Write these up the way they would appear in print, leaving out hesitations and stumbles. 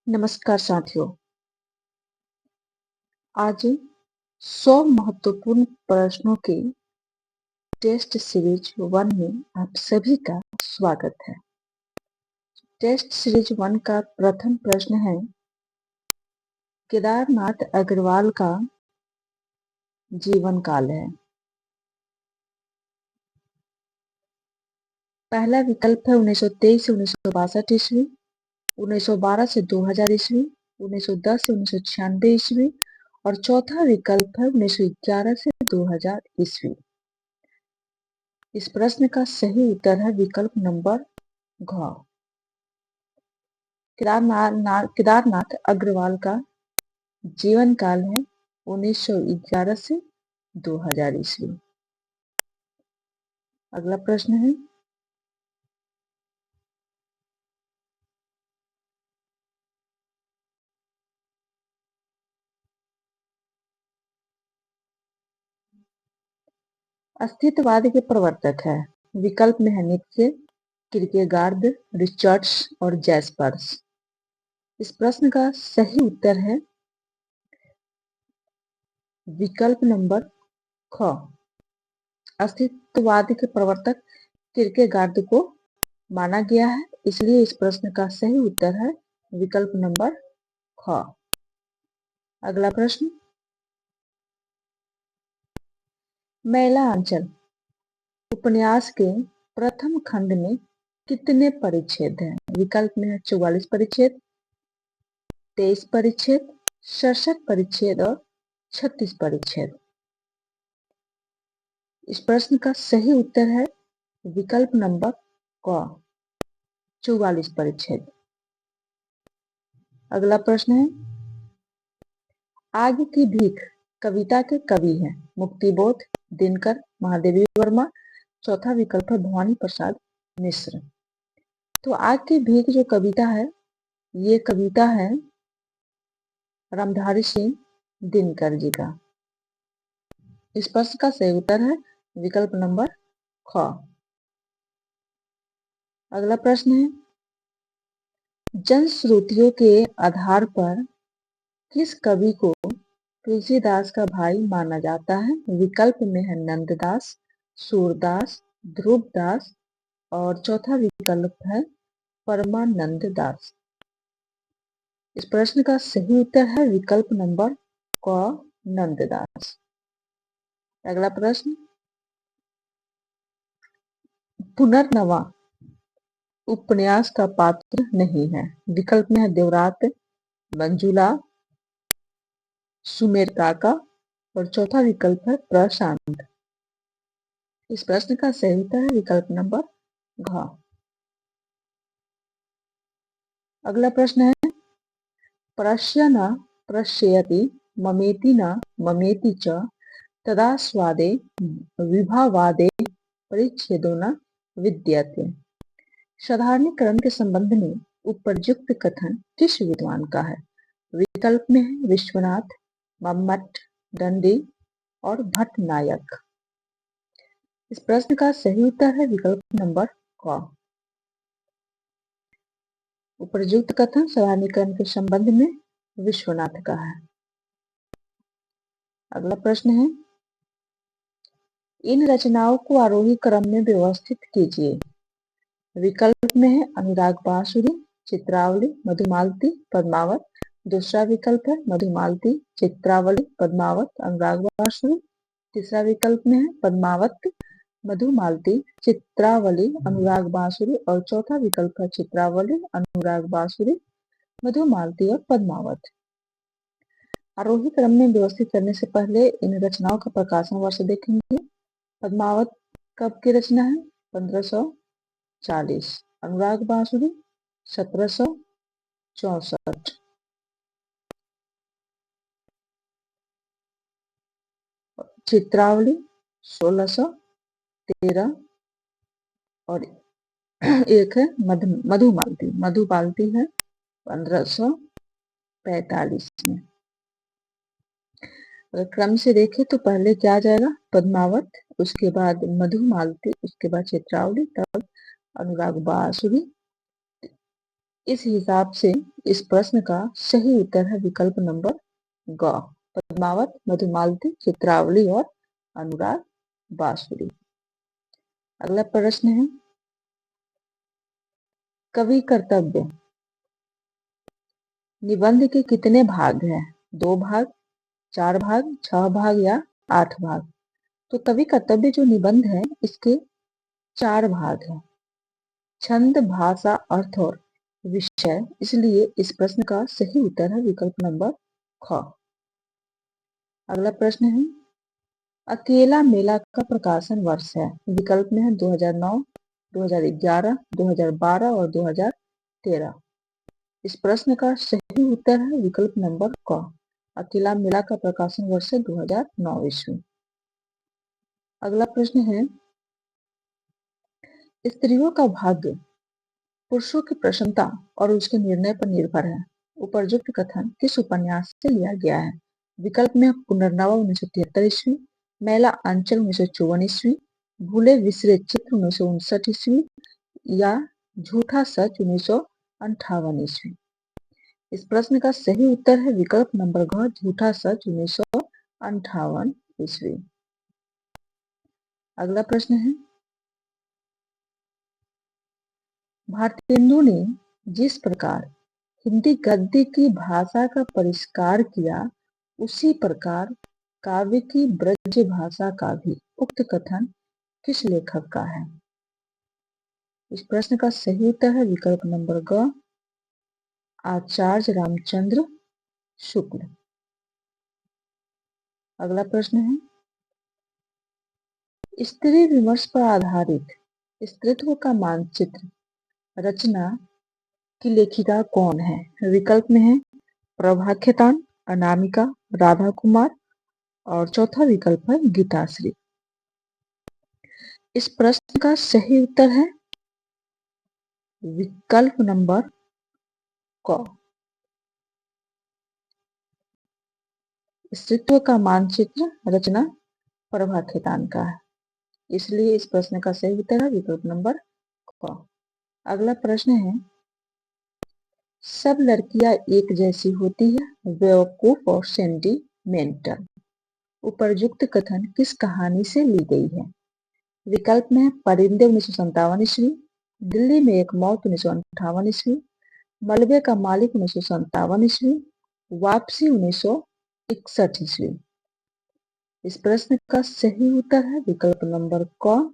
नमस्कार साथियों। आज 100 महत्वपूर्ण प्रश्नों के टेस्ट सीरीज 1 में आप सभी का स्वागत है। टेस्ट सीरीज 1 का प्रथम प्रश्न है, केदारनाथ अग्रवाल का जीवन काल है। पहला विकल्प है 1923 से 1962 ईस्वी, 1912 से 2000 ईस्वी, 1910 से 1996 ईस्वी और चौथा विकल्प है 1911 से 2000 ईस्वी। इस प्रश्न का सही उत्तर है विकल्प नंबर घ। केदारनाथ अग्रवाल का जीवन काल है 1911 से 2000 ईस्वी। अगला प्रश्न है, अस्तित्ववाद के प्रवर्तक है। विकल्प में है नीत्शे, किरकेगार्द, रिचर्ड्स और जैस्पर्स। इस प्रश्न का सही उत्तर है विकल्प नंबर ख। अस्तित्ववाद के प्रवर्तक किरकेगार्द को माना गया है, इसलिए इस प्रश्न का सही उत्तर है विकल्प नंबर ख। अगला प्रश्न, मैला अंचल उपन्यास के प्रथम खंड में कितने परिच्छेद हैं? विकल्प में है 44 परिच्छेद, 23 परिच्छेद, 67 परिच्छेद और 36 परिच्छेद। इस प्रश्न का सही उत्तर है विकल्प नंबर क, 44 परिच्छेद। अगला प्रश्न है, आग की भीख कविता के कवि हैं? मुक्तिबोध, दिनकर, महादेवी वर्मा। चौथा विकल्प है भवानी प्रसाद मिश्र। तो आग की भीख जो कविता है, ये कविता है रामधारी सिंह दिनकर जी का। इस प्रश्न का सही उत्तर है विकल्प नंबर ख। अगला प्रश्न है, जनश्रुतियों के आधार पर किस कवि को तुलसीदास का भाई माना जाता है? विकल्प में है नंददास, सूरदास, ध्रुवदास और चौथा विकल्प है परमानंद दास। इस प्रश्न का सही उत्तर है विकल्प नंबर क, नंददास। अगला प्रश्न, पुनर्नवा उपन्यास का पात्र नहीं है। विकल्प में है देवरात, मंजुला, सुमेर काका और चौथा विकल्प है प्रशांत। इस प्रश्न का सही उत्तर है विकल्प नंबर घ। अगला प्रश्न है, प्रश्य न प्रश्यति ममेति न ममेति च तदा स्वादे विभावादे परिच्छेदो न विद्यते। साधारणीकरण के संबंध में उपयुक्त कथन किस विद्वान का है? विकल्प में है विश्वनाथ, मम्मट, दंडी और भट्टनायक। इस प्रश्न का सही उत्तर है विकल्प नंबर क। उपयुक्त कथन साधारणीकरण के संबंध में विश्वनाथ का है। अगला प्रश्न है, इन रचनाओं को आरोही क्रम में व्यवस्थित कीजिए। विकल्प में है अनुराग बांसुरी, चित्रावली, मधुमालती, पद्मावत। दूसरा विकल्प है मधुमालती, चित्रावली, पद्मावत, अनुराग बांसुरी। तीसरा विकल्प में है पद्मावत, मधुमालती, चित्रावली, अनुराग बांसुरी और चौथा विकल्प है चित्रावली, अनुराग बांसुरी, मधुमालती और पद्मावत। आरोही क्रम में व्यवस्थित करने से पहले इन रचनाओं का प्रकाशन वर्ष देखेंगे। पद्मावत कब की रचना है? 1540। अनुराग बांसुरी 1764। चित्रावली 1613 और एक है मधुमालती है 1545 में। अगर क्रम से देखें तो पहले क्या आ जाएगा? पद्मावत, उसके बाद मधुमालती, उसके बाद चित्रावली, तब अनुराग बांसुरी, इस हिसाब से इस प्रश्न का सही उत्तर है विकल्प नंबर ग, पद्मावत, मधुमालती, चित्रावली और अनुराग बांसुरी। अगला प्रश्न है कवि कर्तव्य। निबंध के कितने भाग हैं? 2 भाग, 4 भाग, 6 भाग या 8 भाग? तो कवि कर्तव्य जो निबंध है इसके 4 भाग हैं, छंद, भाषा, अर्थ और विषय। इसलिए इस प्रश्न का सही उत्तर है विकल्प नंबर ख। अगला प्रश्न है अकेला मेला का प्रकाशन वर्ष है? विकल्प में है 2009, 2011, 2012 और 2013। इस प्रश्न का सही उत्तर है विकल्प नंबर क। अकेला मेला का प्रकाशन वर्ष है 2009 ईस्वी। अगला प्रश्न है स्त्रियों का भाग्य पुरुषों की प्रसन्नता और उसके निर्णय पर निर्भर है। उपरयुक्त कथन किस उपन्यास से लिया गया है? विकल्प में पुनर्नवा 1973 ईस्वी, मैला अंचल 1954 ईस्वी, भूले बिसरे चित्र 1959 ईस्वी या झूठा सच 1958 ईस्वी। इस प्रश्न का सही उत्तर है विकल्प नंबर घ, झूठा सच 1958 ईस्वी। अगला प्रश्न है भारतेंदु ने जिस प्रकार हिंदी गद्य की भाषा का परिष्कार किया उसी प्रकार काव्य की ब्रज भाषा का भी उक्त कथन किस लेखक का है? इस प्रश्न का सही उत्तर है विकल्प नंबर ग, आचार्य रामचंद्र शुक्ल। अगला प्रश्न है स्त्री विमर्श पर आधारित स्त्रीत्व का मानचित्र रचना की लेखिका कौन है? विकल्प में है प्रभा खेतान, अनामिका, राधा कुमार और चौथा विकल्प है गीताश्री। इस प्रश्न का सही उत्तर है विकल्प नंबर क। स्त्रीत्व का मानचित्र रचना प्रभा खेतान का है, इसलिए इस प्रश्न का सही उत्तर है विकल्प नंबर क। अगला प्रश्न है सब लड़कियां एक जैसी होती है, बेवकूफ और सेंटिमेंटल। उपरयुक्त कथन किस कहानी से ली गई है? विकल्प में परिंदे 1957 ईस्वी, दिल्ली में एक मौत 1958 ईस्वी, मलबे का मालिक 1957 ईस्वी, वापसी 1961 ईस्वी। इस प्रश्न का सही उत्तर है विकल्प नंबर क,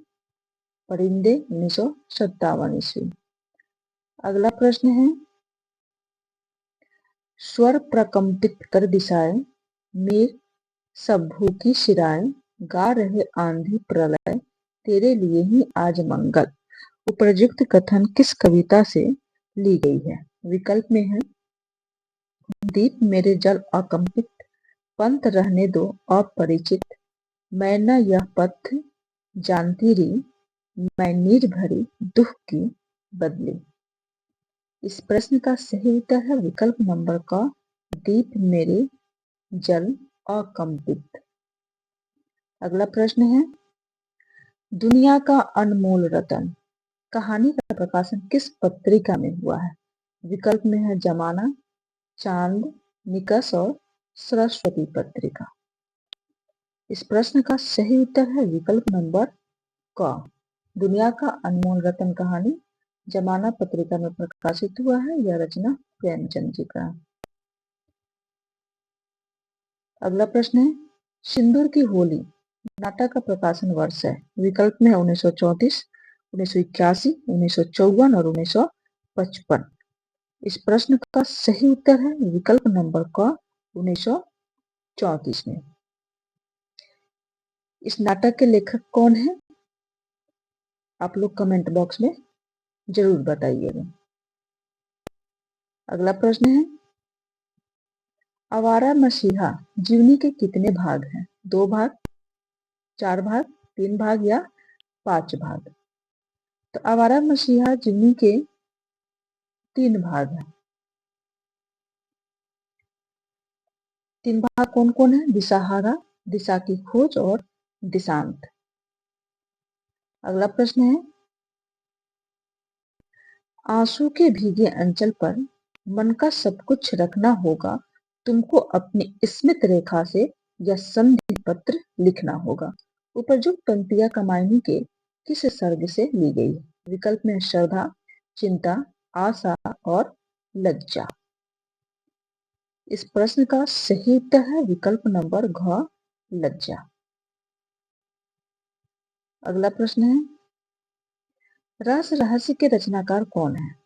परिंदे 1957 ईस्वी। अगला प्रश्न है स्वर प्रकंपित कर दिशाएं मेघ सब भूखी शिराएं गा रहे आंधी प्रलय तेरे लिए ही आज मंगल। उपरयुक्त कथन किस कविता से ली गई है? विकल्प में है दीप मेरे जल अकंपित, पंथ रहने दो अपरिचित, मैं न यह पथ जानती री, मैं नीर भरी दुख की बदली। इस प्रश्न का सही उत्तर है विकल्प नंबर क, दीप मेरे जल अकंपित। अगला प्रश्न है दुनिया का अनमोल रतन कहानी का प्रकाशन किस पत्रिका में हुआ है? विकल्प में है जमाना, चांद, निकष और सरस्वती पत्रिका। इस प्रश्न का सही उत्तर है विकल्प नंबर क, दुनिया का अनमोल रतन कहानी जमाना पत्रिका में प्रकाशित हुआ है। यह रचना प्रेमचंद जी का। अगला प्रश्न है सिंदूर की होली नाटक का प्रकाशन वर्ष है? विकल्प में है 1934, 1981, 1954 और 1955। इस प्रश्न का सही उत्तर है विकल्प नंबर क, 1934 में। इस नाटक के लेखक कौन है? आप लोग कमेंट बॉक्स में जरूर बताइएगा। अगला प्रश्न है आवारा मसीहा जीवनी के कितने भाग हैं? 2 भाग, 4 भाग, 3 भाग या 5 भाग? तो आवारा मसीहा जीवनी के 3 भाग हैं। 3 भाग कौन कौन है? दिशाहारा, दिशा की खोज और दिशांत। अगला प्रश्न है आंसू के भीगे अंचल पर मन का सब कुछ रखना होगा, तुमको अपनी स्मित रेखा से यह संधि पत्र लिखना होगा। उपयुक्त पंक्तियां कमायनी के किस सर्ग से ली गई है? विकल्प में श्रद्धा, चिंता, आशा और लज्जा। इस प्रश्न का सही उत्तर है विकल्प नंबर घ, लज्जा। अगला प्रश्न है, रस रहस्य के रचनाकार कौन है?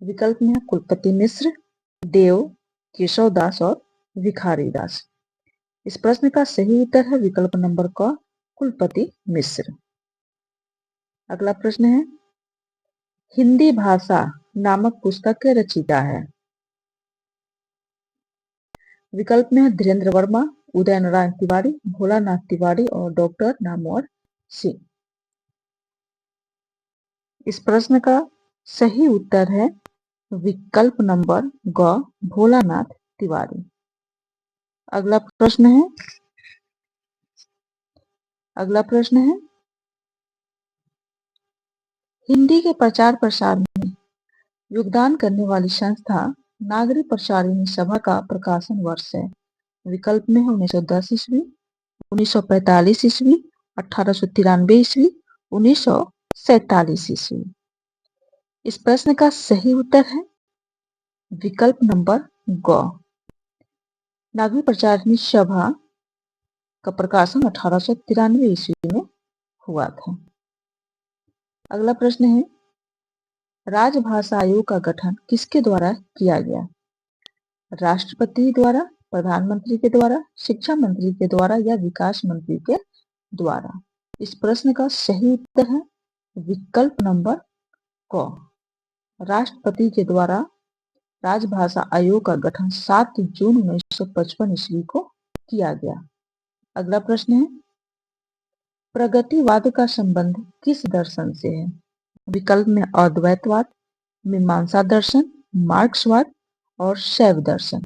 विकल्प में कुलपति मिश्र, देव, केशव दास और भिखारी दास। इस प्रश्न का सही उत्तर है विकल्प नंबर क, कुलपति मिश्र। अगला प्रश्न है, हिंदी भाषा नामक पुस्तक के रचयिता है? विकल्प में धीरेन्द्र वर्मा, उदय नारायण तिवारी, भोलानाथ तिवारी और डॉक्टर नामवर सिंह। इस प्रश्न का सही उत्तर है विकल्प नंबर ग, भोलानाथ तिवारी। अगला प्रश्न है, हिंदी के प्रचार प्रसार में योगदान करने वाली संस्था नागरिक प्रचारिणी सभा का प्रकाशन वर्ष है? विकल्प में है 1910 ईस्वी, 1945 ईस्वी, 1893 ईस्वी, 1947 ईस्वी। इस प्रश्न का सही उत्तर है विकल्प नंबर ग, नागरिक प्रचारिणी सभा का प्रकाशन 1893 ईस्वी में हुआ था। अगला प्रश्न है, राजभाषा आयोग का गठन किसके द्वारा किया गया? राष्ट्रपति द्वारा, प्रधानमंत्री के द्वारा, शिक्षा मंत्री के द्वारा या विकास मंत्री के द्वारा? इस प्रश्न का सही उत्तर है विकल्प नंबर क, राष्ट्रपति के द्वारा राजभाषा आयोग का गठन 7 जून 1955 ईस्वी को किया गया। अगला प्रश्न है, प्रगतिवाद का संबंध किस दर्शन से है? विकल्प में अद्वैतवाद, मीमांसा दर्शन, मार्क्सवाद और शैव दर्शन।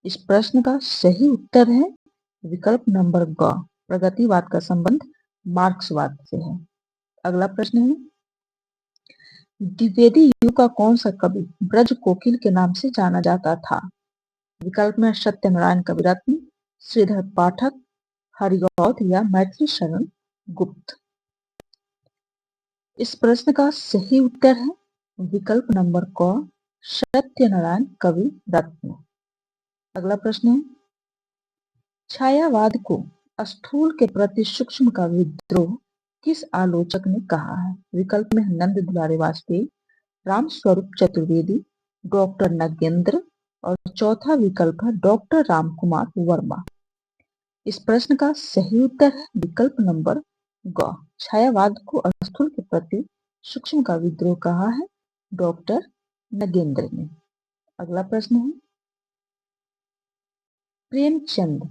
इस प्रश्न का सही उत्तर है विकल्प नंबर ग, प्रगतिवाद का संबंध मार्क्सवाद से है। अगला प्रश्न है, द्विवेदी युग का कौन सा कवि ब्रज कोकिल के नाम से जाना जाता था? विकल्प में सत्यनारायण कविरत्न, श्रीधर पाठक, हरिऔध या मैथिली शरण गुप्त। इस प्रश्न का सही उत्तर है विकल्प नंबर क, सत्यनारायण कविरत्न। अगला प्रश्न है, छायावाद को स्थूल के प्रति सूक्ष्म का विद्रोह किस आलोचक ने कहा है? विकल्प में नंद दुलारे वाजपेयी, राम स्वरूप चतुर्वेदी, डॉक्टर नगेंद्र और चौथा विकल्प है डॉक्टर राम कुमार वर्मा। इस प्रश्न का सही उत्तर है विकल्प नंबर ग, छायावाद को स्थूल के प्रति सूक्ष्म का विद्रोह कहा है डॉक्टर नगेंद्र ने। अगला प्रश्न है, प्रेमचंद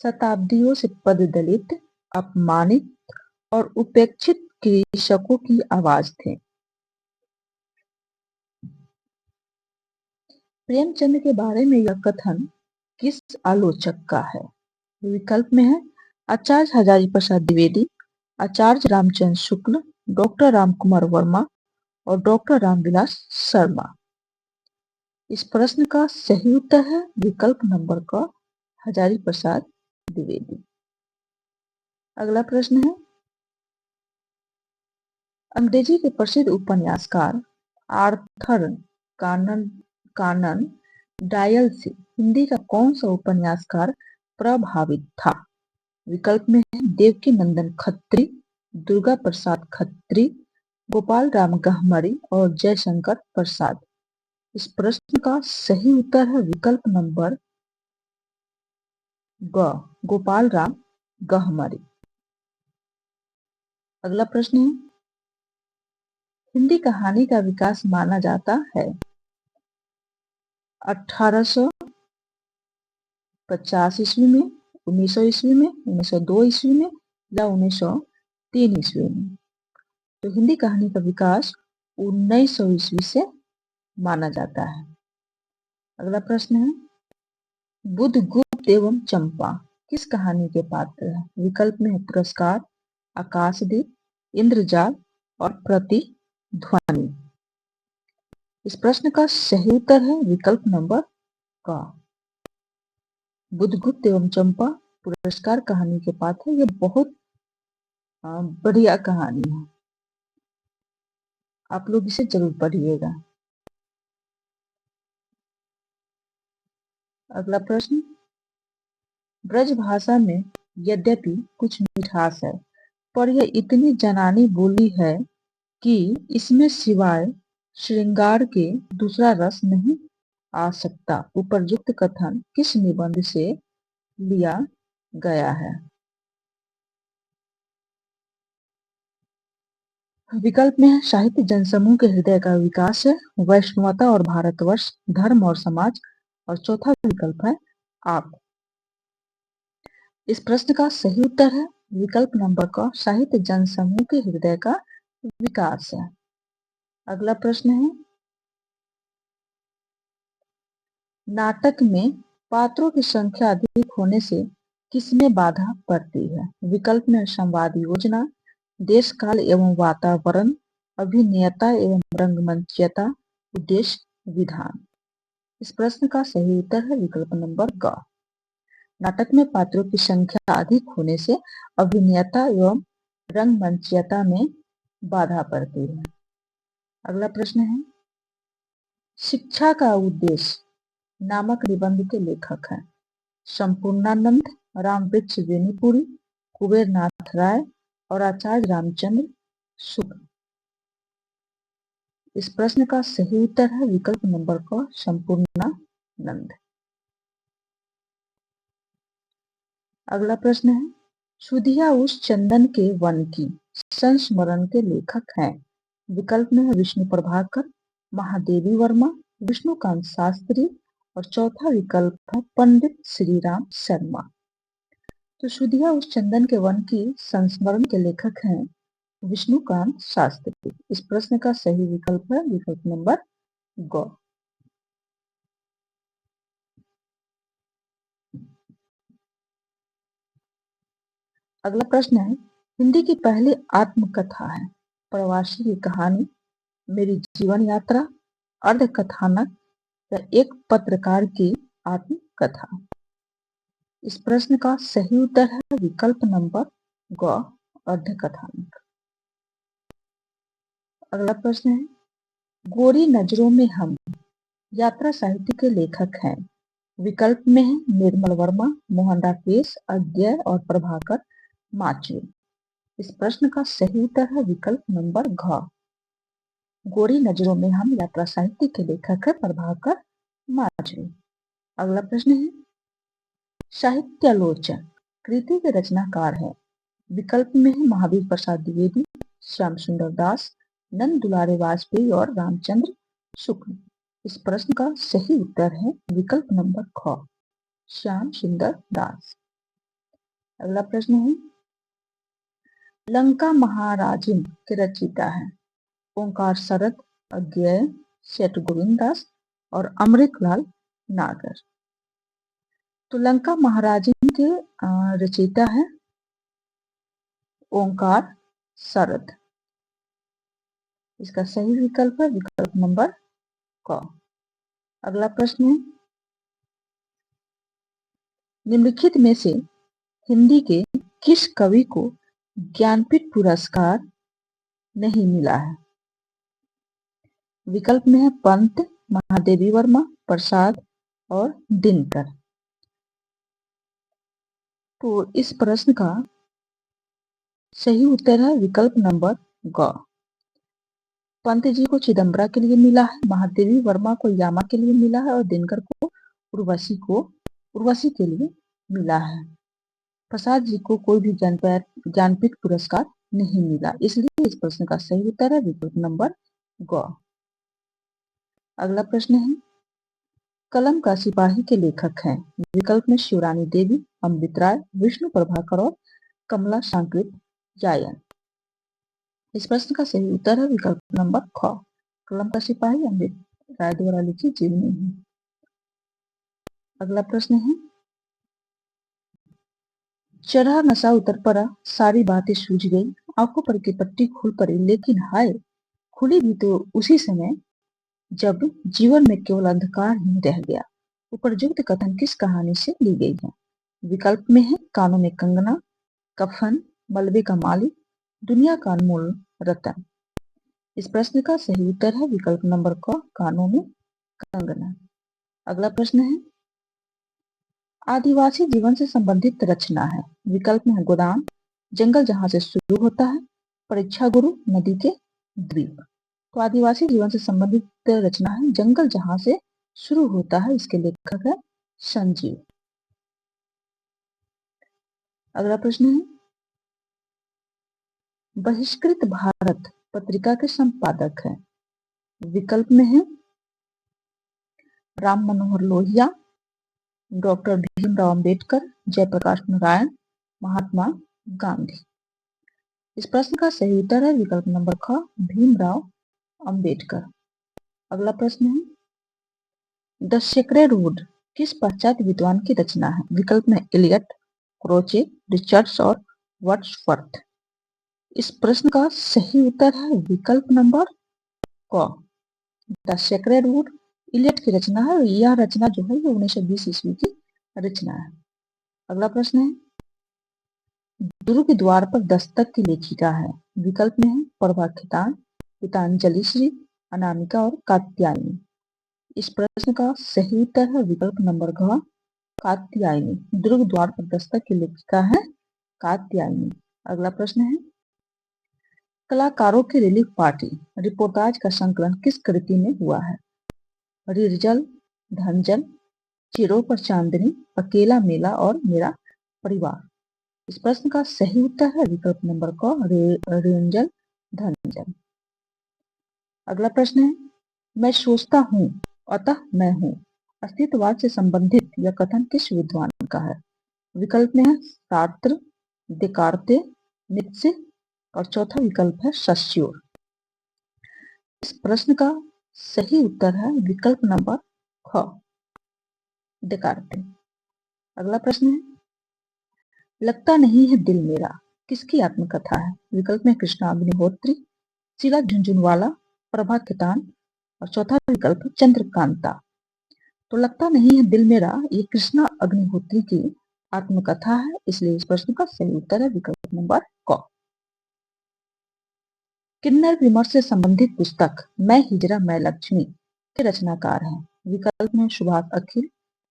शताब्दियों से पददलित, अपमानित और उपेक्षित कृषकों की आवाज थे। प्रेमचंद के बारे में यह कथन किस आलोचक का है? विकल्प में है आचार्य हजारी प्रसाद द्विवेदी, आचार्य रामचंद्र शुक्ल, डॉक्टर राम कुमार वर्मा और डॉक्टर रामविलास शर्मा। इस प्रश्न का सही उत्तर है विकल्प नंबर क, हजारी प्रसाद द्विवेदी। अगला प्रश्न है, अंग्रेजी के प्रसिद्ध उपन्यासकार आर्थर कानन डायल से हिंदी का कौन सा उपन्यासकार प्रभावित था? विकल्प में है देवकी नंदन खत्री, दुर्गा प्रसाद खत्री, गोपाल राम गहमरी और जयशंकर प्रसाद। इस प्रश्न का सही उत्तर है विकल्प नंबर ग, गोपाल राम गहमरी। अगला प्रश्न है, हिंदी कहानी का विकास माना जाता है 1850 ईस्वी में, 1900 ईस्वी में, 1902 ईस्वी में या 1903 ईस्वी में? तो हिंदी कहानी का विकास 1900 ईस्वी से माना जाता है। अगला प्रश्न है, बुधगुप्त एवं चंपा किस कहानी के पात्र है? विकल्प में है पुरस्कार, आकाशदीप, इंद्रजाल और प्रतिध्वनि। ध्वनि। इस प्रश्न का सही उत्तर है विकल्प नंबर का। बुद्धगुप्त एवं चंपा पुरस्कार कहानी के पात्र है। ये बहुत बढ़िया कहानी है, आप लोग इसे जरूर पढ़िएगा। अगला प्रश्न, ब्रज भाषा में यद्यपि कुछ मिठास है, पर यह इतनी जनानी बोली है कि इसमें सिवाय श्रृंगार के दूसरा रस नहीं आ सकता। उपरयुक्त कथन किस निबंध से लिया गया है? विकल्प में है साहित्य जनसमूह के हृदय का विकास है, वैष्णवता और भारतवर्ष, धर्म और समाज, और चौथा विकल्प है आप। इस प्रश्न का सही उत्तर है विकल्प नंबर का, साहित्य जनसमूह के हृदय का विकास है। अगला प्रश्न है, नाटक में पात्रों की संख्या अधिक होने से किसमें बाधा पड़ती है? विकल्प में संवाद योजना, देश काल एवं वातावरण, अभिनेता एवं रंगमंचयता, उद्देश्य विधान। इस प्रश्न का सही उत्तर है विकल्प नंबर ग। नाटक में पात्रों की संख्या अधिक होने से अभिनेता एवं रंगमंचयता में बाधा पड़ती है। अगला प्रश्न है, शिक्षा का उद्देश्य नामक निबंध के लेखक हैं संपूर्णानंद, रामवृक्ष बेनीपुरी, कुबेर नाथ राय और आचार्य रामचंद्र शुक्ल। इस प्रश्न का सही उत्तर है विकल्प नंबर क, संपूर्णानंद। अगला प्रश्न है, सुधिया उस चंदन के वन की संस्मरण के लेखक हैं। विकल्प में है विष्णु प्रभाकर, महादेवी वर्मा, विष्णुकांत शास्त्री, और चौथा विकल्प है पंडित श्रीराम शर्मा। तो सुधिया उस चंदन के वन की संस्मरण के लेखक हैं विष्णुकांत शास्त्री। इस प्रश्न का सही विकल्प है विकल्प नंबर ग। अगला प्रश्न है, हिंदी की पहली आत्मकथा है प्रवासी की कहानी, मेरी जीवन यात्रा, अर्ध कथानक, या एक पत्रकार की आत्मकथा। इस प्रश्न का सही उत्तर है विकल्प नंबर ग, अर्ध कथानक। अगला प्रश्न है, गोरी नजरों में हम यात्रा साहित्य के लेखक हैं। विकल्प में है निर्मल वर्मा, मोहन राकेश, अज्ञय और प्रभाकर माचुर। इस प्रश्न का सही उत्तर है विकल्प नंबर घ। गोरी नजरों में हम यात्रा साहित्य के लेखक है प्रभाकर माचुर। अगला प्रश्न है, साहित्यालोचन कृति के रचनाकार है। विकल्प में है महावीर प्रसाद द्विवेदी, श्याम सुंदर दास, नंद दुलारे वाजपेयी और रामचंद्र शुक्ल। इस प्रश्न का सही उत्तर है विकल्प नंबर ख, श्याम सुंदर दास। अगला प्रश्न है, लंका महाराजिन के रचयिता है ओंकार शरद, अज्ञेय, सेठ गोविंद दास और अमृतलाल नागर। तो लंका महाराजिन के रचयिता है ओंकार शरद। इसका सही विकल्प है विकल्प नंबर क। अगला प्रश्न है, निम्नलिखित में से हिंदी के किस कवि को ज्ञानपीठ पुरस्कार नहीं मिला है? विकल्प में है पंत, महादेवी वर्मा, प्रसाद और दिनकर। तो इस प्रश्न का सही उत्तर है विकल्प नंबर ग। पंत जी को चिदम्बरा के लिए मिला है, महादेवी वर्मा को यामा के लिए मिला है और दिनकर को उर्वशी के लिए मिला है। प्रसाद जी को कोई भी ज्ञानपीठ पुरस्कार नहीं मिला, इसलिए इस प्रश्न का सही उत्तर है विकल्प नंबर ग। अगला प्रश्न है, कलम का सिपाही के लेखक हैं। विकल्प में शिवरानी देवी, अमृत राय, विष्णु प्रभाकर और कमला सांकृत जायन। इस प्रश्न का सही उत्तर है विकल्प नंबर ख, कलम का सिपाही अमृत राय द्वारा लिखी जीवनी है। अगला प्रश्न है, चढ़ा नशा उतर पड़ा, सारी बातें सूझ गई, आंखों पर की पट्टी खुल पड़ी, लेकिन हाय खुली भी तो उसी समय जब जीवन में केवल अंधकार ही रह गया। उपयुक्त कथन किस कहानी से ली गई है? विकल्प में है कानों में कंगना, कफन, मलबे का मालिक, दुनिया का अनमोल रतन। इस प्रश्न का सही उत्तर है विकल्प नंबर क, कानों में कंगना। अगला प्रश्न है आदिवासी जीवन से संबंधित रचना है। विकल्प में है गोदान, जंगल जहां से शुरू होता है, परीक्षा गुरु, नदी के द्वीप। तो आदिवासी जीवन से संबंधित रचना है जंगल जहां से शुरू होता है। इसके लेखक है संजीव। अगला प्रश्न है बहिष्कृत भारत पत्रिका के संपादक है। विकल्प में है राम मनोहर लोहिया, डॉक्टर भीमराव अंबेडकर, जयप्रकाश नारायण, महात्मा गांधी। इस प्रश्न का सही उत्तर है विकल्प नंबर ख, भीमराव अंबेडकर। अगला प्रश्न है द सेक्रेड वुड किस पाश्चात्य विद्वान की रचना है? विकल्प में एलियट, क्रोचे, रिचर्ड्स और वर्ड्सवर्थ। इस प्रश्न का सही उत्तर है विकल्प नंबर क, द सेक्रेड वुड इलियट की रचना है। यह रचना जो है ये 1920 ईस्वी की रचना है। अगला प्रश्न है गुरु के द्वार पर दस्तक की लेखिका है। विकल्प में है प्रभा खेतान, गीतांजलि श्री, अनामिका और कात्यायनी। इस प्रश्न का सही उत्तर है विकल्प नंबर घ, कात्यायनी। दुर्ग द्वार पर दस्तक की लेखिका है कात्यायनी। अगला प्रश्न है कलाकारों की रिलीफ पार्टी रिपोर्टाज का संकलन किस कृति में हुआ है? रिरजल, धनजल, चिरों पर चांदनी, अकेला मेला और मेरा परिवार। इस प्रश्न का सही उत्तर है विकल्प नंबर क, रिरंजल, धनजल। अगला प्रश्न है मैं सोचता हूँ अतः मैं हूँ अस्तित्ववाद से संबंधित यह कथन किस विद्वान का है? विकल्प में है सार्त्र, देकार्ते, नीत्शे और चौथा विकल्प है सस्योर। इस प्रश्न का सही उत्तर है विकल्प नंबर ख, देकार्ते। अगला प्रश्न है लगता नहीं है दिल मेरा किसकी आत्मकथा है? विकल्प में कृष्णा अग्निहोत्री, शीला झुंझुनवाला, प्रभा खेतान और चौथा विकल्प चंद्रकांता। तो लगता नहीं है दिल मेरा ये कृष्णा अग्निहोत्री की आत्मकथा है, इसलिए इस प्रश्न का सही उत्तर है विकल्प नंबर क। किन्नर विमर्श से संबंधित पुस्तक मैं हिजरा मैं लक्ष्मी के रचनाकार हैं। विकल्प में सुभाष अखिल,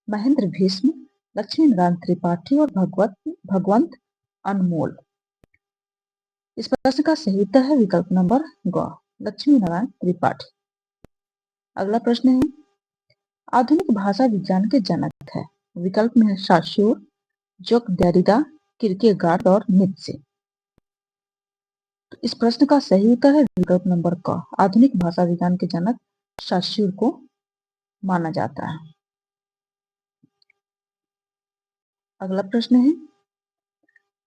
महेंद्र भीष्म, लक्ष्मी नारायण त्रिपाठी और भगवंत अनमोल। इस प्रश्न का सही उत्तर है विकल्प नंबर ग, लक्ष्मी नारायण त्रिपाठी। अगला प्रश्न है आधुनिक भाषा विज्ञान के जनक है। विकल्प में है साश्योर, जोक डेरिडा, किरकेगार्ड और नीत्शे। तो इस प्रश्न का सही उत्तर है विकल्प नंबर क, आधुनिक भाषा विज्ञान के जनक साश्योर को माना जाता है। अगला प्रश्न है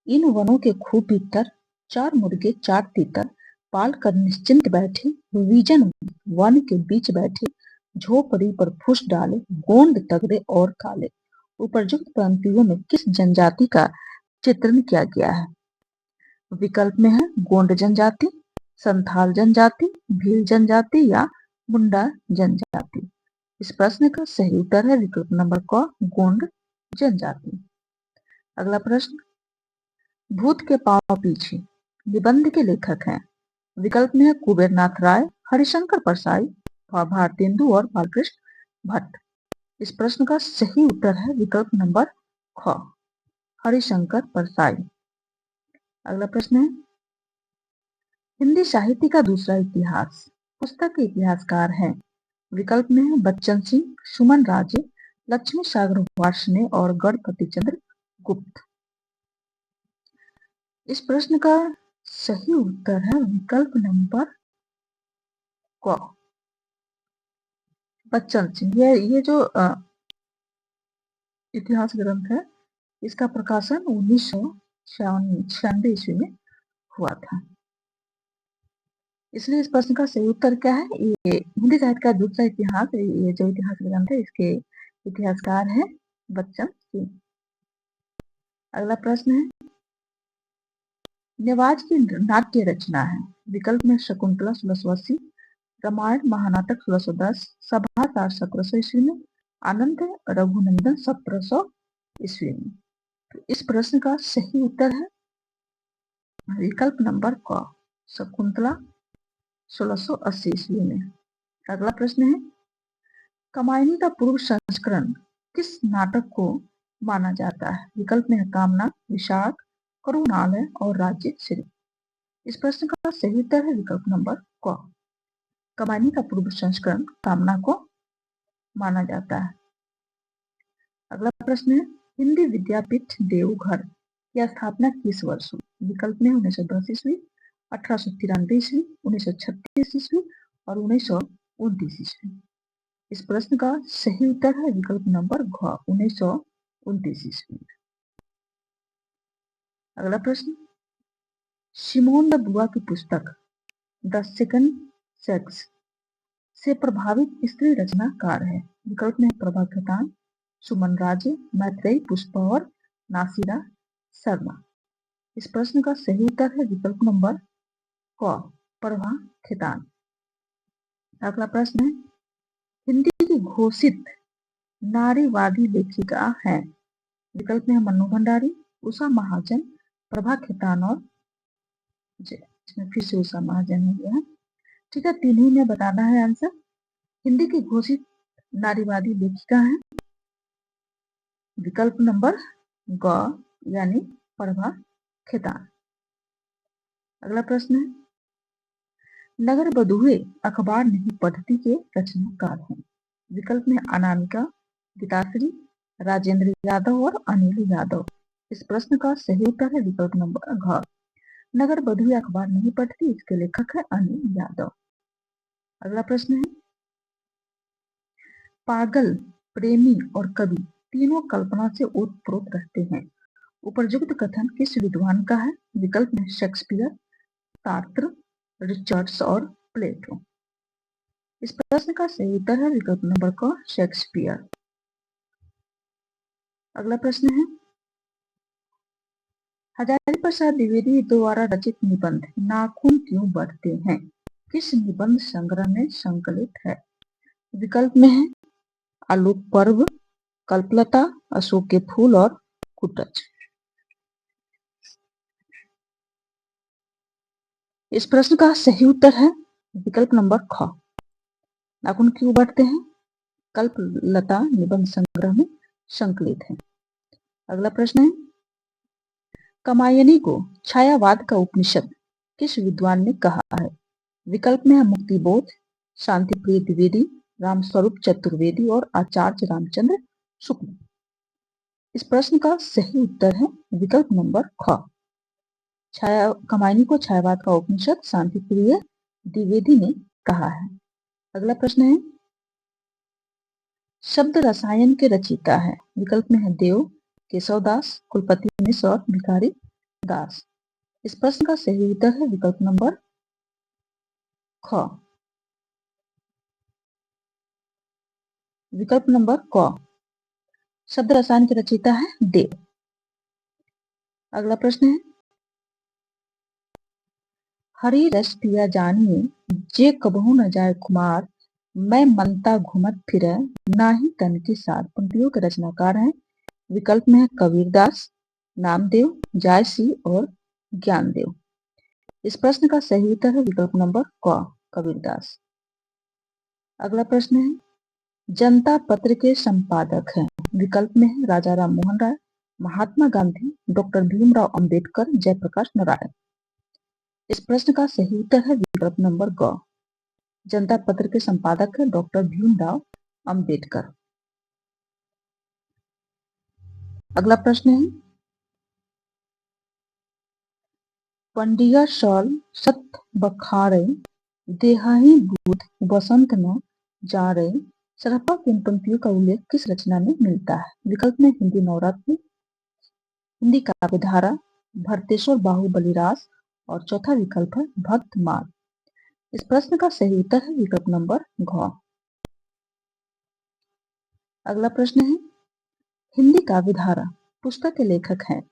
इन वनों के खूब भीतर 4 मुर्गे 4 तीतर पाल कर निश्चिंत बैठे, विजन वन के बीच बैठे, झोपड़ी पर फूस डाले, गोंद तगड़े और काले। उपयुक्त पंक्तियों में किस जनजाति का चित्रण किया गया है? विकल्प में है गोंड जनजाति, संथाल जनजाति, भील जनजाति या मुंडा जनजाति। इस प्रश्न का सही उत्तर है विकल्प नंबर क, गोंड जनजाति। अगला प्रश्न भूत के पांव पीछे निबंध के लेखक हैं। विकल्प में है कुबेरनाथ राय, हरिशंकर परसाई, भारतेंदु और बालकृष्ण भट्ट। इस प्रश्न का सही उत्तर है विकल्प नंबर ख, हरिशंकर परसाई। अगला प्रश्न है हिंदी साहित्य का दूसरा इतिहास पुस्तक के इतिहासकार हैं। विकल्प में है बच्चन सिंह, सुमन राजे, लक्ष्मी सागर वार्ष्णेय और गणपति चंद्र गुप्त। इस प्रश्न का सही उत्तर है विकल्प नंबर क, बच्चन सिंह। ये जो इतिहास ग्रंथ है इसका प्रकाशन 1996 ईस्वी में हुआ था। इसलिए इस प्रश्न का सही उत्तर क्या है? ये हिंदी साहित्य का दूसरा इतिहास, ये जो इतिहास ग्रंथ है इसके इतिहासकार है बच्चन सिंह। अगला प्रश्न है नेवाज की नाट्य रचना है। विकल्प में शकुंतला सरस्वती, रामायण महानाटक 1610, सभा 1700 ईस्वी में, आनंद रघुनंदन 1700 ईस्वी में। तो इस प्रश्न का सही उत्तर है विकल्प नंबर क, शकुंतला 1680 ईस्वी में। अगला प्रश्न है, कामायनी का पूर्व संस्करण किस नाटक को माना जाता है? विकल्प में है कामना, विशाख, करुणालय और राज्य श्री। इस प्रश्न का सही उत्तर है विकल्प नंबर क, कामायनी का पूर्व संस्करण कामना को माना जाता है। अगला प्रश्न है, हिंदी विद्यापीठ देवघर की स्थापना किस वर्ष हुई? विकल्प में 1910 ईस्वी, 1893 ईस्वी, 1936 ईस्वी और 1929 ईस्वी। इस प्रश्न का सही उत्तर है विकल्प नंबर घ, 1929 ईस्वी। अगला प्रश्न, सिमोन द बुआ की पुस्तक द सेकंड सेक्स से प्रभावित स्त्री रचनाकार है? विकल्प में प्रभा खेतान, सुमन राजे, मैत्रेयी पुष्पा और नासिरा शर्मा। इस प्रश्न का सही उत्तर है विकल्प नंबर क, प्रभा खेतान। अगला प्रश्न है, हिंदी की घोषित नारीवादी लेखिका है? विकल्प में मन्नू भंडारी, उषा महाजन, प्रभा खेतान और इसमें फिर से उषा महाजन हो गया है। ठीक है, तीनों में बताना है आंसर। हिंदी की घोषित नारीवादी लेखिका है विकल्प नंबर ग, यानी प्रभा खेतान। अगला प्रश्न है, नगर बधुए अखबार नहीं पढ़ती के रचनाकार हैं? विकल्प में अनामिका, गीताश्री, राजेंद्र यादव और अनिल यादव। इस प्रश्न का सही उत्तर है विकल्प नंबर घ, नगर बधुए अखबार नहीं पढ़ती, इसके लेखक है अनिल यादव। अगला प्रश्न है, पागल, प्रेमी और कवि तीनों कल्पना से ओतप्रोत रहते हैं। उपरयुक्त कथन किस विद्वान का है? विकल्प में शेक्सपियर, सार्त्र, रिचर्ड्स और प्लेटो। इस प्रश्न का सही उत्तर है विकल्प नंबर क, शेक्सपियर। अगला प्रश्न है, हजारी प्रसाद द्विवेदी द्वारा रचित निबंध नाखून क्यों बढ़ते हैं किस निबंध संग्रह में संकलित है? विकल्प में है आलोक पर्व, कल्पलता, अशोक के फूल और कुटच। इस प्रश्न का सही उत्तर है विकल्प नंबर ख, नाखून क्यों बढ़ते हैं कल्पलता निबंध संग्रह में संकलित है। अगला प्रश्न है, कामायनी को छायावाद का उपनिषद किस विद्वान ने कहा है? विकल्प में है मुक्तिबोध, शांति प्रिय द्विवेदी, रामस्वरूप चतुर्वेदी और आचार्य रामचंद्र शुक्ल। इस प्रश्न का सही उत्तर है विकल्प नंबर ख, कामायनी को छायावाद का उपनिषद शांति प्रिय द्विवेदी ने कहा है। अगला प्रश्न है, शब्द रसायन के रचयिता है? विकल्प में है देव, केशव दास, कुलपति मिश्र और भिखारी दास। इस प्रश्न का सही उत्तर है विकल्प नंबर ख, विकल्प नंबर क, शब्द रसायन के रचयिता है देव। अगला प्रश्न है, हरि रस पिया जानिए जे कबहू न जाए खुमार, मैं मनता घूमत फिरे नाही तन के सार। पंक्तियों के रचनाकार हैं? विकल्प में है कबीरदास, नामदेव, जायसी और ज्ञानदेव। इस प्रश्न का सही उत्तर है विकल्प नंबर क, कबीरदास। अगला प्रश्न है, जनता पत्र के संपादक हैं? विकल्प में है राजा राम मोहन राय, महात्मा गांधी, डॉक्टर भीमराव अंबेडकर, जयप्रकाश नारायण। इस प्रश्न का सही उत्तर है विकल्प नंबर ग, जनता पत्र के संपादक है डॉक्टर भीमराव अंबेडकर। अगला प्रश्न है, पंडिया शॉल सत बखारे देहाही बूथ बसंत न जा रहे सरपा की इन पंक्तियों का उल्लेख किस रचना में मिलता है? विकल्प में हिंदी नवरात्रि, हिंदी काव्यधारा, भरतेश्वर बाहुबली रास और चौथा विकल्प है भक्तमाल। इस प्रश्न का सही उत्तर है विकल्प नंबर घ। अगला प्रश्न है, हिंदी काव्यधारा पुस्तक के लेखक हैं?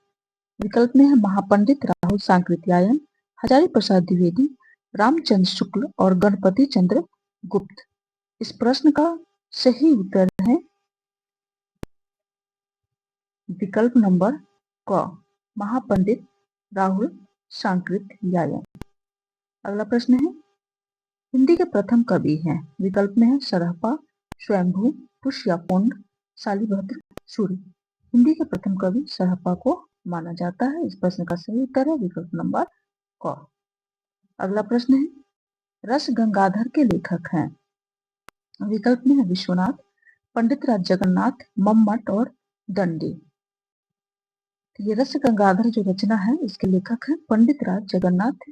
विकल्प में है महापंडित राहुल सांकृत्यायन, हजारी प्रसाद द्विवेदी, रामचंद्र शुक्ल और गणपति चंद्र गुप्त। इस प्रश्न का सही उत्तर है विकल्प नंबर क, महापंडित राहुल सांकृत्यायन। अगला प्रश्न है, हिंदी के प्रथम कवि हैं। विकल्प में है सरहपा, स्वयंभू, पुष्यपुंड, शालिभद्र, सूर्य। हिंदी के प्रथम कवि सरहपा को माना जाता है। इस प्रश्न का सही उत्तर है विकल्प नंबर क। अगला प्रश्न है, रस गंगाधर के लेखक हैं। विकल्प में है विश्वनाथ, पंडित राज जगन्नाथ, मम्मट और दंडी। ये रस गंगाधर जो रचना है इसके लेखक हैं पंडित राज जगन्नाथ,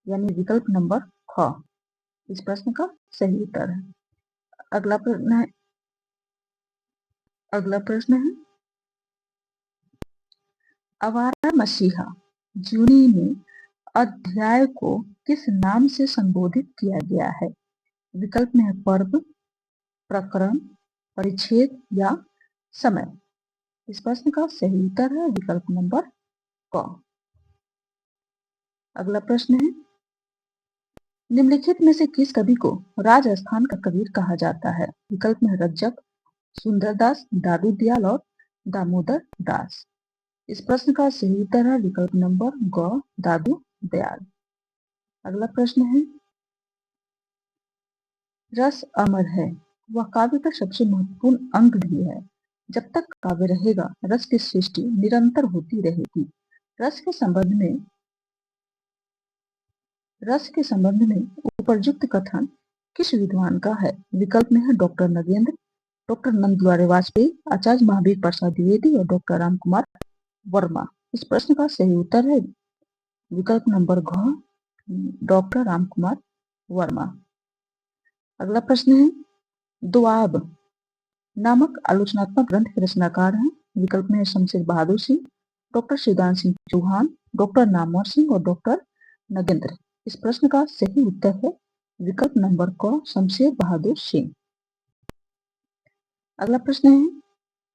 यानी विकल्प नंबर ख इस प्रश्न का सही उत्तर है। अगला प्रश्न है, आवारा मसीहा जूनी में अध्याय को किस नाम से संबोधित किया गया है? विकल्प में है पर्व, प्रकरण, परिच्छेद या समय। इस प्रश्न का सही उत्तर है विकल्प नंबर क। अगला प्रश्न है, निम्नलिखित में से किस कवि को राजस्थान का कबीर कहा जाता है? विकल्प में रज्जक, सुंदरदास, दादू दयाल और दामोदर दास। इस प्रश्न का सही उत्तर है विकल्प नंबर ग, दादू दयाल। अगला प्रश्न है, रस अमर है, वह काव्य का सबसे महत्वपूर्ण अंग भी है। जब तक काव्य रहेगा रस की सृष्टि निरंतर होती रहेगी। रस के संबंध में उपयुक्त कथन किस विद्वान का है? विकल्प में है डॉक्टर नगेंद्र, डॉक्टर नंदलाल वाजपेयी, आचार्य महावीर प्रसाद द्विवेदी और डॉक्टर रामकुमार वर्मा। इस प्रश्न का सही उत्तर है विकल्प नंबर घ, डॉक्टर रामकुमार वर्मा। अगला प्रश्न है, दुआब नामक आलोचनात्मक ग्रंथ के रचनाकार हैं। विकल्प में है शमशेर बहादुर सिंह, डॉक्टर शिवदान सिंह चौहान, डॉक्टर नामवर सिंह और डॉक्टर नगेंद्र। इस प्रश्न का सही उत्तर है विकल्प नंबर क, शमशेर बहादुर सिंह। अगला प्रश्न है,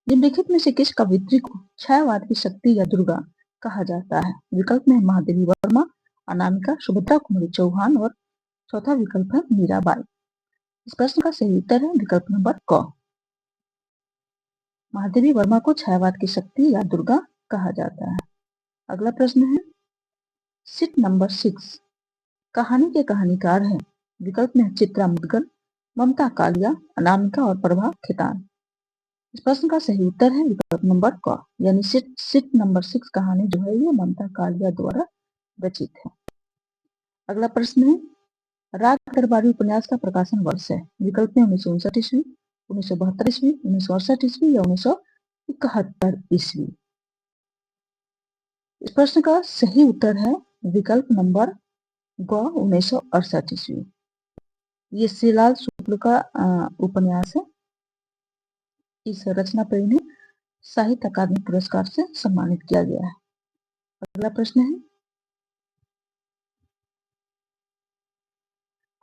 निम्नलिखित में से किस कवियत्री को छायावाद की शक्ति या दुर्गा कहा जाता है? विकल्प में महादेवी वर्मा, अनामिका, सुभद्रा कुमारी चौहान और चौथा विकल्प है मीराबाई। इस प्रश्न का सही उत्तर है विकल्प नंबर क, महादेवी वर्मा को छायावाद की शक्ति या दुर्गा कहा जाता है। अगला प्रश्न है, सीट नंबर 6 कहानी के कहानीकार हैं। विकल्प में चित्रा मुदगल, ममता कालिया, अनामिका और प्रभा खेतान। इस प्रश्न का सही उत्तर है विकल्प नंबर क, यानी सीट नंबर 6 कहानी जो है ये ममता कालिया द्वारा रचित है। अगला प्रश्न है, राग दरबारी उपन्यास का प्रकाशन वर्ष है। विकल्प में 1959 ईस्वी, 1972 ईस्वी, 1968 ईस्वी या 1971 ईस्वी। इस प्रश्न का सही उत्तर है विकल्प नंबर ग, 1968 ईस्वी। ये श्रीलाल शुक्ल का उपन्यास है। इस रचना पर इन्हें साहित्य अकादमी पुरस्कार से सम्मानित किया गया है। अगला प्रश्न है,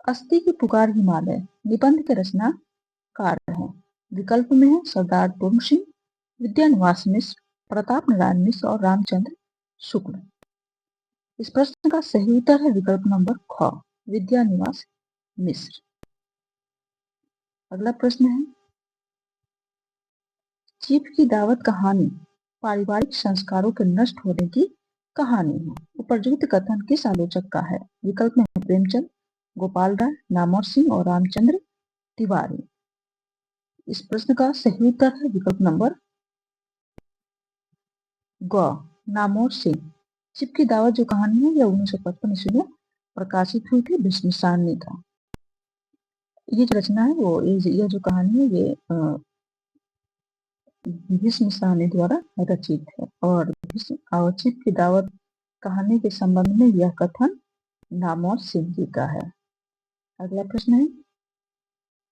अस्ति की पुकार हिमालय निबंध के रचनाकार हैं। विकल्प में है सरदार पूर्ण सिंह, विद्यानिवास मिश्र, प्रताप नारायण मिश्र और रामचंद्र शुक्ल। इस प्रश्न का सही उत्तर है विकल्प नंबर ख, विद्यानिवास मिश्र। अगला प्रश्न है, चीफ की दावत कहानी पारिवारिक संस्कारों के नष्ट होने की कहानी है। उपयुक्त कथन किस आलोचक का है? विकल्प में प्रेमचंद, गोपाल राय, नामवर सिंह और रामचंद्र तिवारी। इस प्रश्न का सही उत्तर है विकल्प नंबर ग, नामवर सिंह। चिप की दावत जो कहानी है यह 1955 ईस्वी में प्रकाशित हुई थी भीष्म सारणी का। ये जो रचना है वो यह जो कहानी है ये भीष्म सारणी द्वारा रचित है और चिप की दावत कहानी के संबंध में यह कथन नामवर सिंह जी का है। अगला प्रश्न है,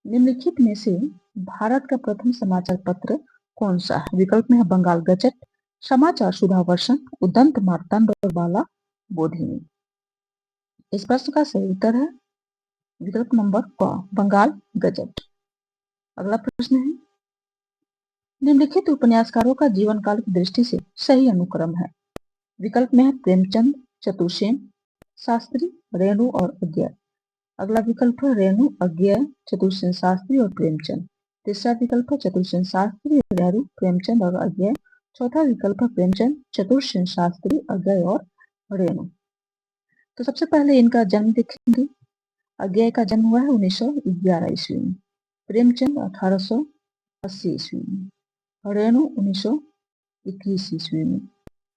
निम्नलिखित में से भारत का प्रथम समाचार पत्र कौन सा है? विकल्प में है बंगाल गजट, समाचार सुधावर्षण, उदंत मार्तंड और बाला बोधिनी। इस प्रश्न का सही उत्तर है विकल्प नंबर क, बंगाल गजट। अगला प्रश्न है, निम्नलिखित उपन्यासकारों का जीवन काल की दृष्टि से सही अनुक्रम है। विकल्प में है प्रेमचंद, चतुर्सेन, शास्त्री, रेणु और अज्ञर। अगला विकल्प है रेणु, अज्ञेय, चतुर्सेन शास्त्री और प्रेमचंद। तीसरा विकल्प है चतुर्सेन शास्त्री, नेहरू, प्रेमचंद और अज्ञेय। चौथा विकल्प है प्रेमचंद, चतुर्सेन शास्त्री, अज्ञेय और रेणु। तो सबसे पहले इनका जन्म देखेंगे। अज्ञेय का जन्म हुआ है 1911 ईस्वी में, प्रेमचंद 1880 ईस्वी में, रेणु 1921 ईस्वी में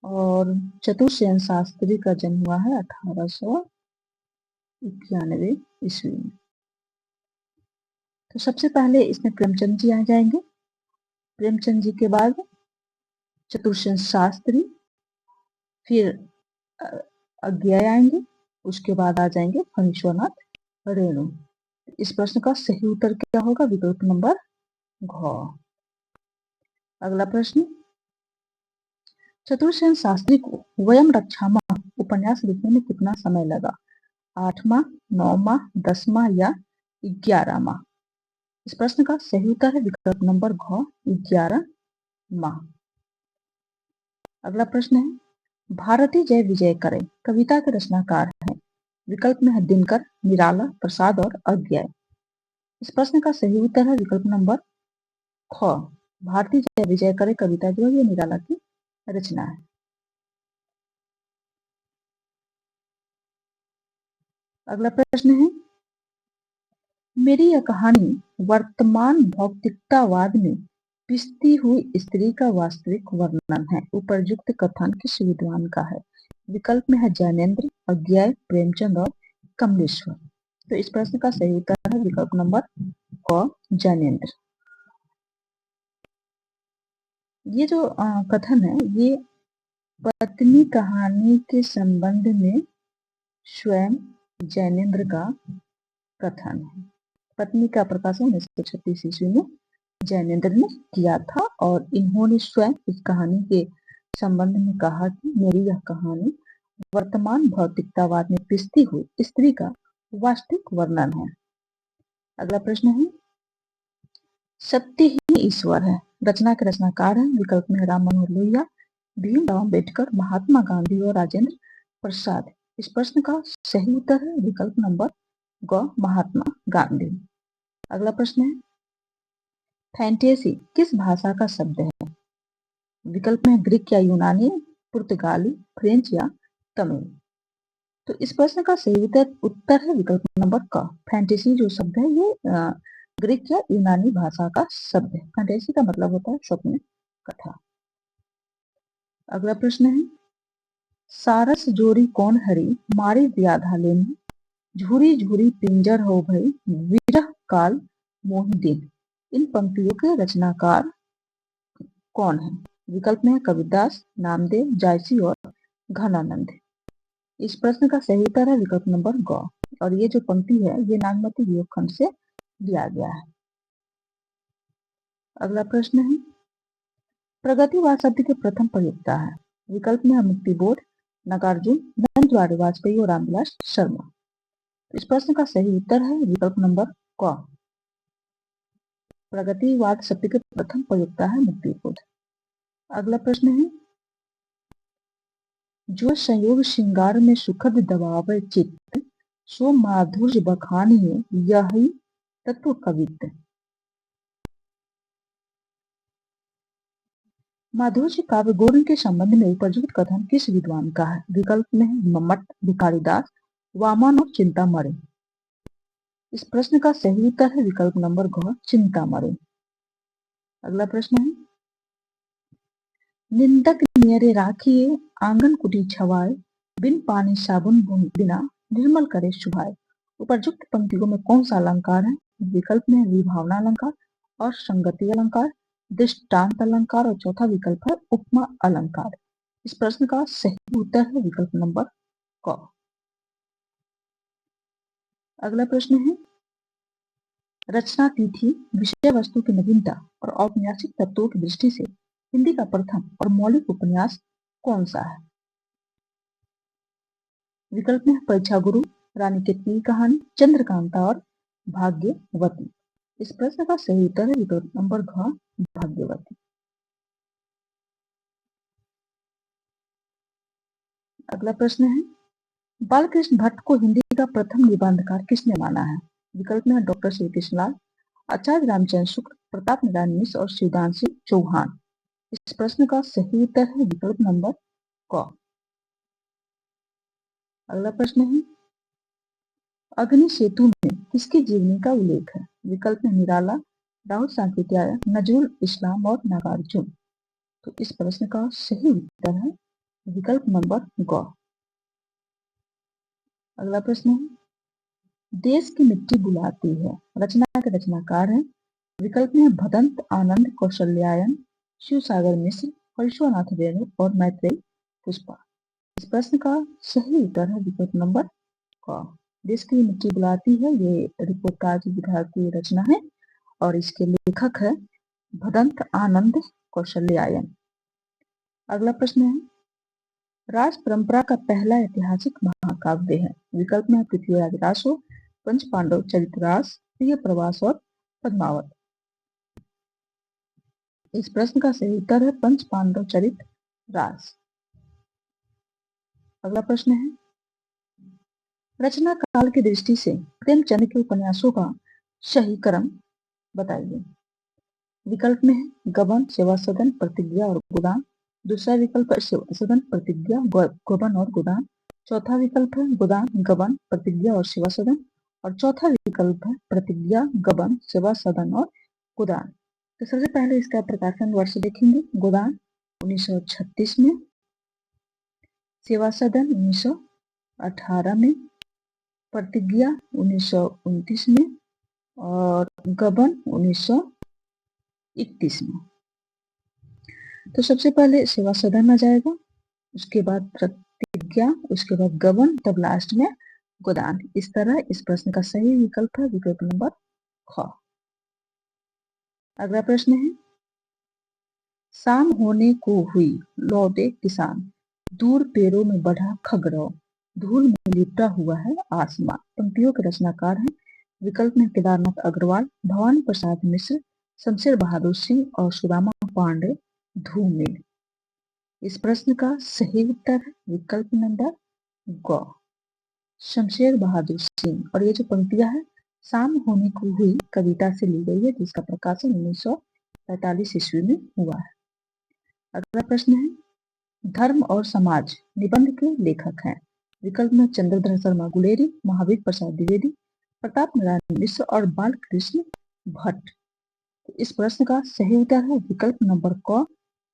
और चतुर्सेन शास्त्री का जन्म हुआ है 1891 ईस्वी में। तो सबसे पहले इसमें प्रेमचंद जी आ जाएंगे, प्रेमचंद जी के बाद चतुर्सेन शास्त्री, फिर अज्ञेय आएंगे, उसके बाद आ जाएंगे फणीश्वरनाथ रेणु। इस प्रश्न का सही उत्तर क्या होगा? विकल्प नंबर घ। अगला प्रश्न, चतुर्सेन शास्त्री को वयम रक्षामः उपन्यास लिखने में कितना समय लगा? 8 माह, 9 माह, 10 माह या 11 माह? इस प्रश्न का सही उत्तर है विकल्प नंबर घ, 11 माह। अगला प्रश्न है, भारती जय विजय करे कविता के रचनाकार हैं? विकल्प में है दिनकर, निराला, प्रसाद और अज्ञेय। इस प्रश्न का सही उत्तर है विकल्प नंबर ख, भारती जय विजय करे कविता जो है ये निराला की रचना है। अगला प्रश्न है, मेरी यह कहानी वर्तमान भौतिकतावाद में पिसती हुई स्त्री का वास्तविक वर्णन है। उपरयुक्त कथन किस विद्वान का है? विकल्प में है ज्ञानेंद्र, अज्ञेय, प्रेमचंद और कमलेश्वर। तो इस प्रश्न का सही उत्तर है विकल्प नंबर क, ज्ञानेंद्र। ये जो कथन है ये पत्नी कहानी के संबंध में स्वयं ज्ञानेंद्र का कथन है। पत्नी का प्रकाशन 1936 ईस्वी में ज्ञानेंद्र ने किया था और इन्होंने स्वयं इस कहानी के संबंध में कहा कि मेरी यह कहानी वर्तमान भौतिकतावाद में पिसती हुई स्त्री का वास्तविक वर्णन है। अगला प्रश्न है, सत्य ही ईश्वर है रचना के रचनाकार हैं? विकल्प में राम मनोहर लोहिया, भीमराव अम्बेडकर, महात्मा गांधी और राजेंद्र प्रसाद। इस प्रश्न का सही उत्तर है विकल्प नंबर ग, महात्मा गांधी। अगला प्रश्न है, फैंटेसी किस भाषा का शब्द है? विकल्प में ग्रीक या यूनानी, पुर्तगाली, फ्रेंच या तमिल। तो इस प्रश्न का सही उत्तर है विकल्प नंबर क, फैंटेसी जो शब्द है ये ग्रीक या यूनानी भाषा का शब्द है। फैंटेसी का मतलब होता है स्वप्न कथा। अगला प्रश्न है, सारस जोरी कौन हरी मारी व्याधा लेनी, झूरी झूरी पिंजर हो भई विरह काल मोहि दिन। इन पंक्तियों के रचनाकार कौन है? विकल्प में कबीरदास, नामदेव, जायसी और घनानंद। इस प्रश्न का सही उत्तर है विकल्प नंबर ग और ये जो पंक्ति है ये नागमती वियोग खंड से लिया गया है। अगला प्रश्न है, प्रगतिवाद शब्द के प्रथम प्रयोक्ता है? विकल्प में है मुक्ति बोध, नागार्जुन, नंद बिहारी वाजपेयी और रामविलास शर्मा। इस प्रश्न का सही उत्तर है विकल्प नंबर क, प्रगतिवाद शब्द के प्रथम प्रयोक्ता है मुक्ति बोध। अगला प्रश्न है, जो संयोग श्रृंगार में सुखद दबावे चित्त सो माधुर्य बखानिए यही तत्व कवित्त। माधुर्य काव्य गुण के संबंध में उपयुक्त कथन किस विद्वान का है? विकल्प में है मम्मट, भिखारीदास, वामन और चिंतामणि। इस प्रश्न का सही उत्तर है विकल्प नंबर घ, चिंतामणि। अगला प्रश्न है, निंदक नियरे राखिए आंगन कुटी छवाए बिन पानी साबुन बिना निर्मल करे शुभाए। उपयुक्त पंक्तियों में कौन सा अलंकार है? विकल्प में विभावना अलंकार और संगति अलंकार, दृष्टांत अलंकार और चौथा विकल्प है उपमा अलंकार। इस प्रश्न का सही उत्तर है विकल्प नंबर क। अगला प्रश्न है, रचना तिथि, विषय वस्तु की नवीनता और औपन्यासिक तत्वों की दृष्टि से हिंदी का प्रथम और मौलिक उपन्यास कौन सा है? विकल्प में परीक्षा गुरु, रानी केतकी की कहानी, चंद्रकांता और भाग्यवती। इस प्रश्न का सही उत्तर है विकल्प नंबर घ, भाग्यवती। अगला प्रश्न है, बालकृष्ण भट्ट को हिंदी का प्रथम निबंधकार किसने माना है? विकल्प में डॉक्टर श्री कृष्णलाल, आचार्य रामचंद्र शुक्ल, प्रताप नारायण मिश्र और शिवदान सिंह चौहान। इस प्रश्न का सही उत्तर है विकल्प नंबर क। अगला प्रश्न है, अग्नि सेतु में किसकी जीवनी का उल्लेख है? विकल्प में निराला, राहुल सांकृत्यायन, नजरुल इस्लाम और नागार्जुन। तो इस प्रश्न का सही उत्तर है विकल्प नंबर ग। अगला प्रश्न है, देश की मिट्टी बुलाती है रचना के रचनाकार हैं? विकल्प में भदंत आनंद कौशल्यायन, शिव सागर मिश्र, हरीश्वरनाथ रेणु और मैत्रेयी पुष्पा। इस प्रश्न का सही उत्तर है विकल्प नंबर क। देश की मिट्टी बुलाती है ये रिपोर्टाज विधा की रचना है और इसके लेखक है भदंत आनंद कौशल्यायन। अगला प्रश्न है, राज परंपरा का पहला ऐतिहासिक महाकाव्य है? विकल्प में पृथ्वीराज रासो, पंच पांडव चरितरास, प्रिय प्रवास और पद्मावत। इस प्रश्न का सही उत्तर है पंच पांडव चरित रास। अगला प्रश्न है, रचना काल की दृष्टि से प्रेमचंद के उपन्यासों का सही क्रम बताइए। विकल्प में है गबन, सेवा सदन, प्रतिज्ञा और गोदान। दूसरा विकल्प है सेवा सदन, प्रतिज्ञा, गबन और गोदान। चौथा विकल्प है गोदान, गबन, प्रतिज्ञा और सेवा सदन। और चौथा विकल्प है प्रतिज्ञा, गबन, सेवा सदन और गोदान। तो सबसे पहले इसका प्रकाशन वर्ष देखेंगे। गोदान 1936 में, सेवा सदन 1918 में, प्रतिज्ञा 1929 में और गबन 1931 में। तो सबसे पहले सेवा सदन आ जाएगा, उसके बाद प्रतिज्ञा, उसके बाद गबन, तब लास्ट में गोदान। इस तरह इस प्रश्न का सही विकल्प है विकल्प नंबर ख। अगला प्रश्न है, शाम होने को हुई लौटे किसान, दूर पेड़ों में बढ़ा खगड़ौ, धूल में लिपटा हुआ है आसमां। पंक्तियों के रचनाकार हैं? विकल्प में केदारनाथ अग्रवाल, भवानी प्रसाद मिश्र, शमशेर बहादुर सिंह और सुदामा पांडे धूमिल। इस प्रश्न का सही उत्तर है विकल्प नंबर ग, शमशेर बहादुर सिंह। और ये जो पंक्तियां है शाम होने को हुई कविता से ली गई है, जिसका प्रकाशन 1945 ईस्वी में हुआ है। अगला प्रश्न है, धर्म और समाज निबंध के लेखक हैं? विकल्प में चंद्रधर शर्मा गुलेरी, महावीर प्रसाद द्विवेदी, प्रताप नारायण मिश्र और बालकृष्ण भट्ट। इस प्रश्न का सही उत्तर है विकल्प नंबर क,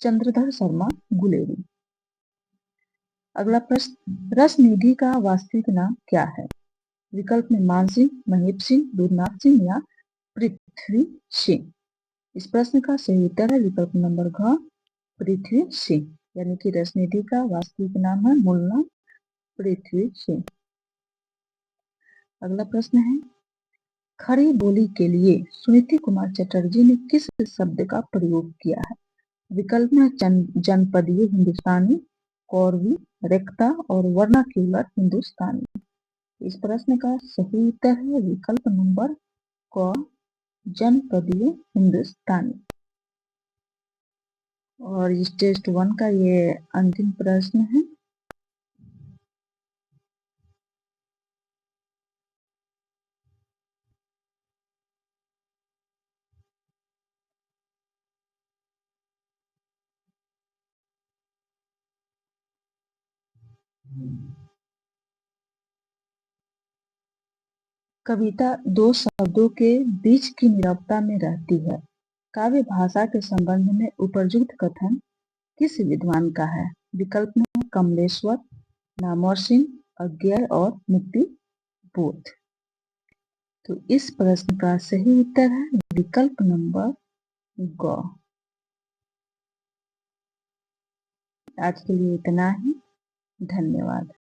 चंद्रधर शर्मा गुलेरी। अगला प्रश्न, रसनिधि का वास्तविक नाम क्या है? विकल्प में मान सिंह, महेप सिंह, दूधनाथ सिंह या पृथ्वी सिंह। इस प्रश्न का सही उत्तर है विकल्प नंबर घ, पृथ्वी सिंह। यानी कि रसनिधि का वास्तविक नाम है, मूल नाम पृथ्वी सिंह। अगला प्रश्न है, खड़ी बोली के लिए सुनीति कुमार चटर्जी ने किस शब्द का प्रयोग किया है? विकल्प में जनपदीय हिंदुस्तानी, कौरवी, रेखता और वर्नाक्यूलर हिंदुस्तानी। इस प्रश्न का सही उत्तर है विकल्प नंबर क, जनपदीय हिंदुस्तानी। और इस टेस्ट 1 का ये अंतिम प्रश्न है। कविता दो शब्दों के बीच की नीरवता में रहती है। काव्य भाषा के संबंध में उपयुक्त कथन किस विद्वान का है? विकल्प में कमलेश्वर, नामवर सिंह, अज्ञेय और मुक्ति बोध। तो इस प्रश्न का सही उत्तर है विकल्प नंबर ग। आज के लिए इतना ही, धन्यवाद।